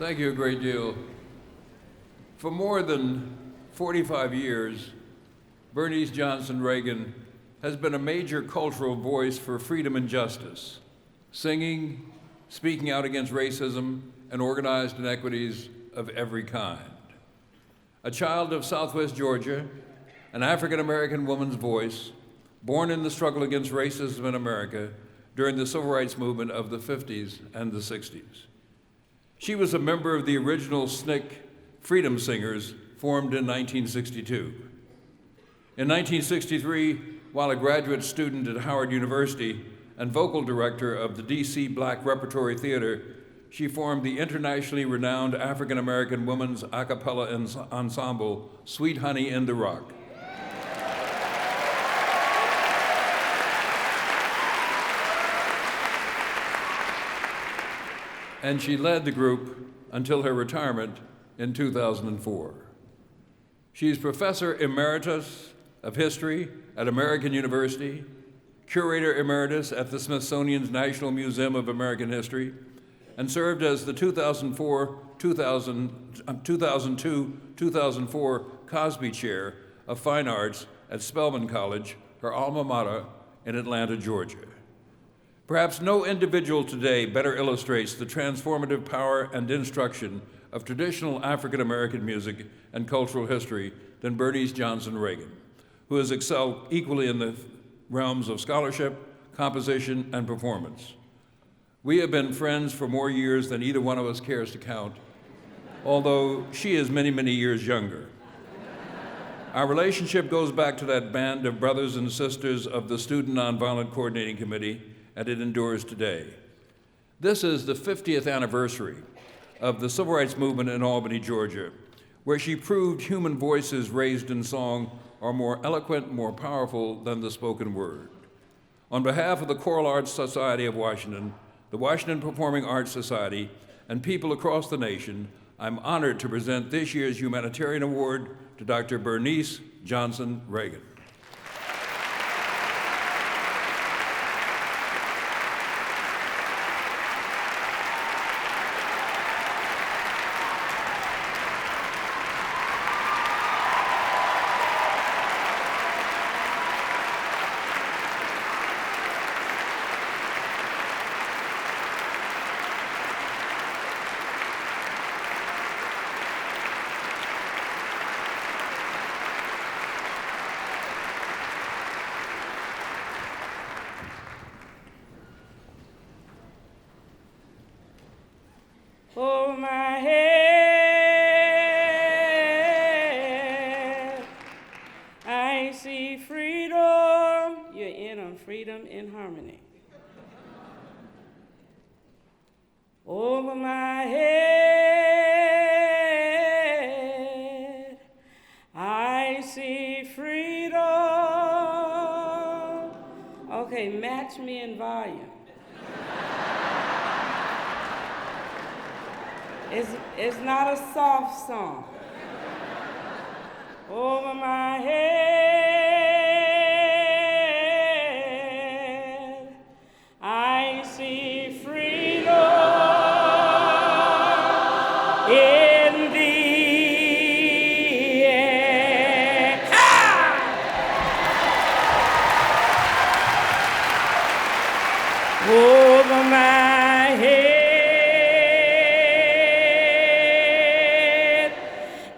Thank you a great deal. For more than 45 years, Bernice Johnson Reagon has been a major cultural voice for freedom and justice, singing, speaking out against racism and organized inequities of every kind. A child of Southwest Georgia, an African-American woman's voice, born in the struggle against racism in America during the civil rights movement of the 50s and the 60s. She was a member of the original SNCC Freedom Singers, formed in 1962. In 1963, while a graduate student at Howard University and vocal director of the DC Black Repertory Theater, she formed the internationally renowned African-American women's a cappella ensemble, Sweet Honey in the Rock. And she led the group until her retirement in 2004. She's Professor Emeritus of History at American University, Curator Emeritus at the Smithsonian's National Museum of American History, and served as the 2002-2004 Cosby Chair of Fine Arts at Spelman College, her alma mater in Atlanta, Georgia. Perhaps no individual today better illustrates the transformative power and instruction of traditional African-American music and cultural history than Bernice Johnson Reagon, who has excelled equally in the realms of scholarship, composition, and performance. We have been friends for more years than either one of us cares to count, although she is many, many years younger. Our relationship goes back to that band of brothers and sisters of the Student Nonviolent Coordinating Committee, and it endures today. This is the 50th anniversary of the Civil Rights Movement in Albany, Georgia, where she proved human voices raised in song are more eloquent, more powerful than the spoken word. On behalf of the Choral Arts Society of Washington, the Washington Performing Arts Society, and people across the nation, I'm honored to present this year's Humanitarian Award to Dr. Bernice Johnson Reagon. Hold my head, I see freedom. You're in on freedom in harmony. Over my head, I see freedom. Okay, match me in volume. It's not a soft song. Over my head, I see freedom in the air. Over my head,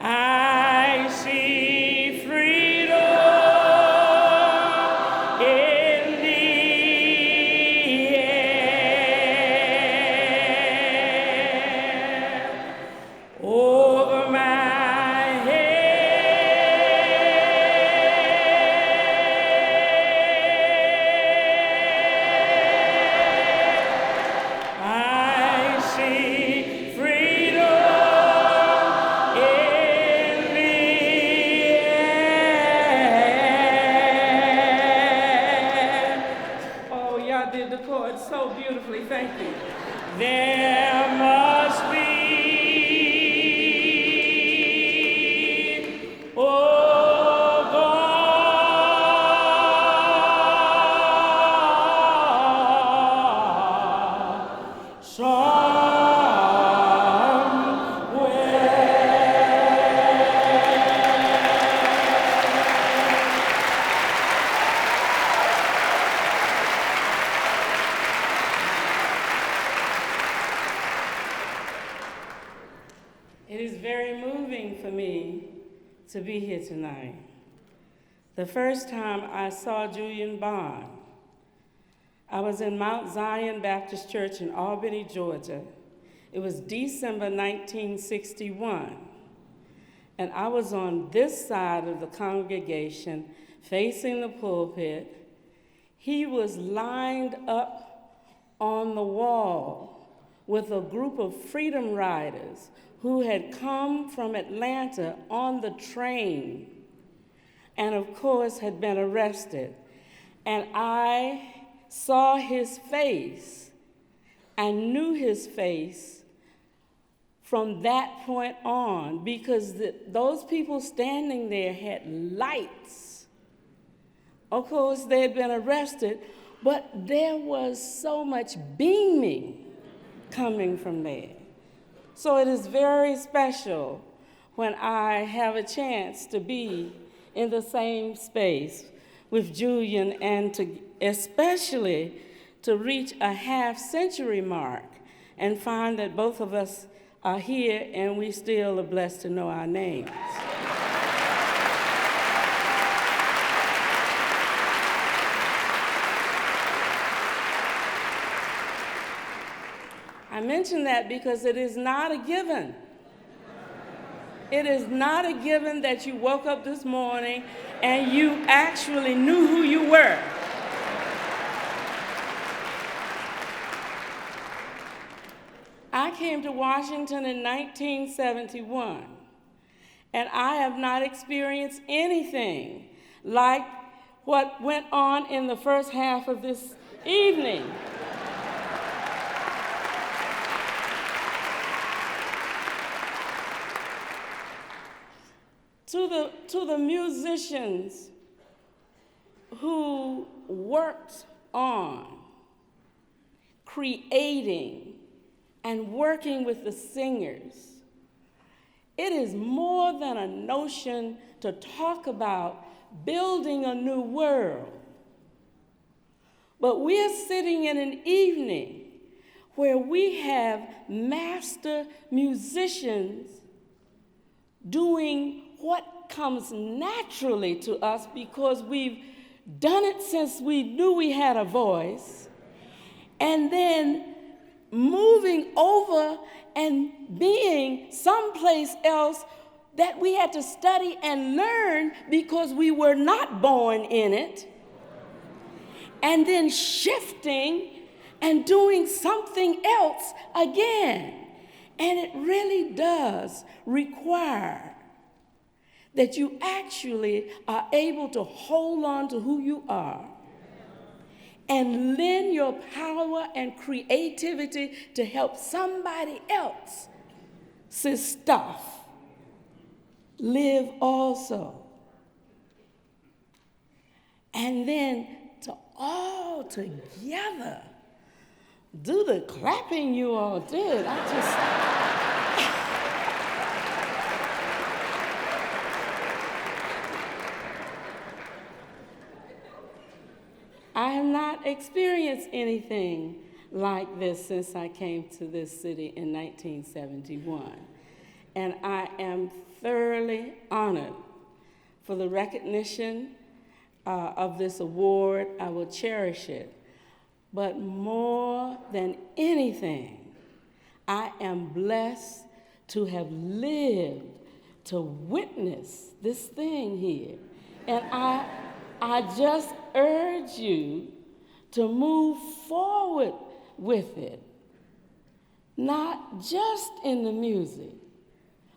I see freedom. It is very moving for me to be here tonight. The first time I saw Julian Bond, I was in Mount Zion Baptist Church in Albany, Georgia. It was December 1961, and I was on this side of the congregation facing the pulpit. He was lined up on the wall with a group of freedom riders who had come from Atlanta on the train and, of course, had been arrested. And I saw his face and knew his face from that point on, because those people standing there had lights. Of course, they had been arrested, but there was so much beaming coming from there. So it is very special when I have a chance to be in the same space with Julian, and especially to reach a half-century mark and find that both of us are here and we still are blessed to know our names. I mention that because it is not a given. It is not a given that you woke up this morning and you actually knew who you were. I came to Washington in 1971, and I have not experienced anything like what went on in the first half of this evening. To the musicians who worked on creating and working with the singers, it is more than a notion to talk about building a new world. But we're sitting in an evening where we have master musicians doing what comes naturally to us because we've done it since we knew we had a voice, and then moving over and being someplace else that we had to study and learn because we were not born in it, and then shifting and doing something else again. And it really does require that you actually are able to hold on to who you are and lend your power and creativity to help somebody else's stuff live also. And then to all together do the clapping you all did. I have not experienced anything like this since I came to this city in 1971. And I am thoroughly honored for the recognition of this award. I will cherish it. But more than anything, I am blessed to have lived to witness this thing here. And I just urge you to move forward with it, not just in the music,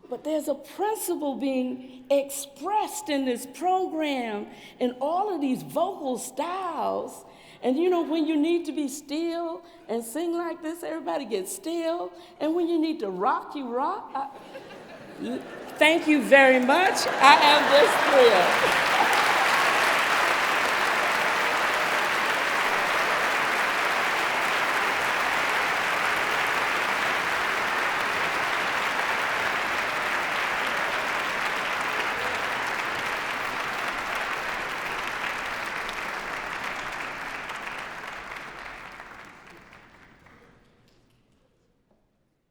but there's a principle being expressed in this program in all of these vocal styles. And you know, when you need to be still and sing like this, everybody gets still. And when you need to rock, you rock. Thank you very much. I am just thrilled.